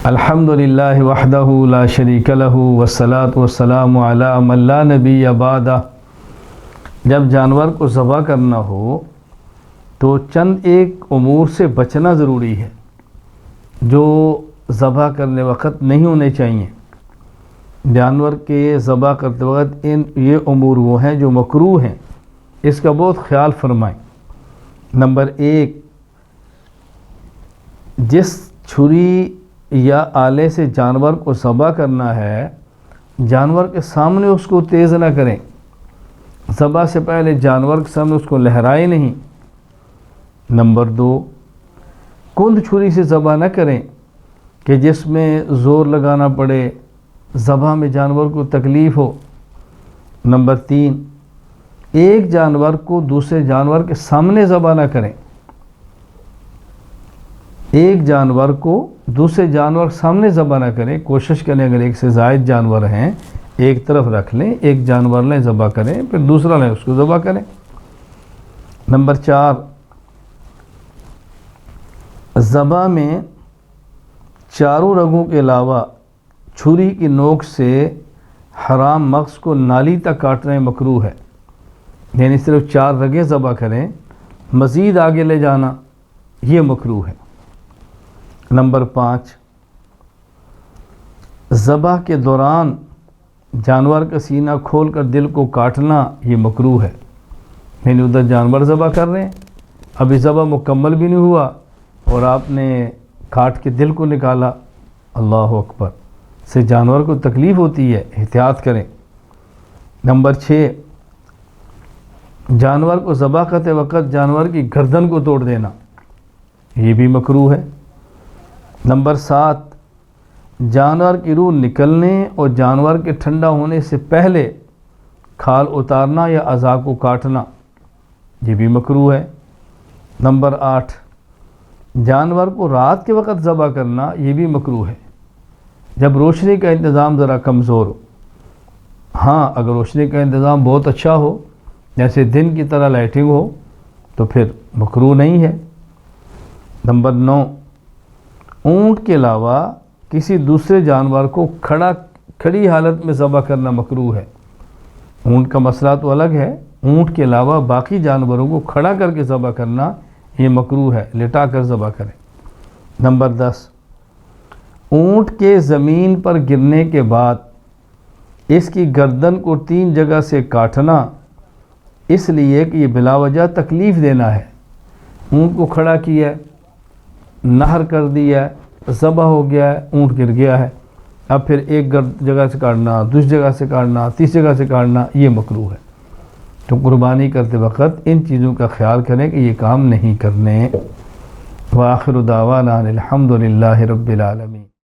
الحمدللہ وحدہ لا شریک لہ والصلاۃ والسلام علی من لا نبی بعدہ۔ جب جانور کو ذبح کرنا ہو تو چند ایک امور سے بچنا ضروری ہے جو ذبح کرنے وقت نہیں ہونے چاہیے۔ جانور کے ذبح کرتے وقت یہ امور وہ ہیں جو مکروہ ہیں، اس کا بہت خیال فرمائیں۔ نمبر 1، جس چھری یا آلے سے جانور کو ذبح کرنا ہے جانور کے سامنے اس کو تیز نہ کریں، ذبح سے پہلے جانور کے سامنے اس کو لہرائے نہیں۔ نمبر 2، کند چھری سے ذبح نہ کریں کہ جس میں زور لگانا پڑے، ذبح میں جانور کو تکلیف ہو۔ نمبر 3، ایک جانور کو دوسرے جانور کے سامنے ذبح نہ کریں، ایک جانور کو دوسرے جانور کے سامنے ذبح نہ کریں۔ کوشش کریں اگر ایک سے زائد جانور ہیں ایک طرف رکھ لیں، ایک جانور لیں ذبح کریں، پھر دوسرا لیں اس کو ذبح کریں۔ نمبر 4، ذبح میں چاروں رگوں کے علاوہ چھری کی نوک سے حرام مغز کو نالی تک کاٹنا مکروہ ہے، یعنی صرف 4 رگیں ذبح کریں، مزید آگے لے جانا یہ مکروہ ہے۔ نمبر 5، ذبح کے دوران جانور کا سینہ کھول کر دل کو کاٹنا یہ مکروہ ہے، یعنی ادھر جانور ذبح کر رہے ہیں، ابھی ذبح مکمل بھی نہیں ہوا اور آپ نے کاٹ کے دل کو نکالا، اللہ اکبر، سے جانور کو تکلیف ہوتی ہے، احتیاط کریں۔ نمبر 6، جانور کو ذبح کرتے وقت جانور کی گردن کو توڑ دینا یہ بھی مکروہ ہے۔ نمبر 7، جانور کی روح نکلنے اور جانور کے ٹھنڈا ہونے سے پہلے کھال اتارنا یا اعضاء کو کاٹنا یہ بھی مکروہ ہے۔ نمبر 8، جانور کو رات کے وقت ذبح کرنا یہ بھی مکروہ ہے جب روشنی کا انتظام ذرا کمزور ہو۔ ہاں اگر روشنی کا انتظام بہت اچھا ہو جیسے دن کی طرح لائٹنگ ہو تو پھر مکروہ نہیں ہے۔ نمبر 9، اونٹ کے علاوہ کسی دوسرے جانور کو کھڑی حالت میں ذبح کرنا مکروہ ہے۔ اونٹ کا مسئلہ تو الگ ہے، اونٹ کے علاوہ باقی جانوروں کو کھڑا کر کے ذبح کرنا یہ مکروہ ہے، لٹا کر ذبح کریں۔ نمبر 10، اونٹ کے زمین پر گرنے کے بعد اس کی گردن کو 3 جگہ سے کاٹنا اس لیے کہ یہ بلا وجہ تکلیف دینا ہے۔ اونٹ کو کھڑا کیا ہے، نہر کر دیا ہے، ذبح ہو گیا ہے، اونٹ گر گیا ہے، اب پھر ایک جگہ سے کاٹنا، دوسری جگہ سے کاٹنا، تیسری جگہ سے کاٹنا یہ مکروہ ہے۔ تو قربانی کرتے وقت ان چیزوں کا خیال کریں کہ یہ کام نہیں کرنے۔ وآخر دعوانا الحمدللہ رب العالمین۔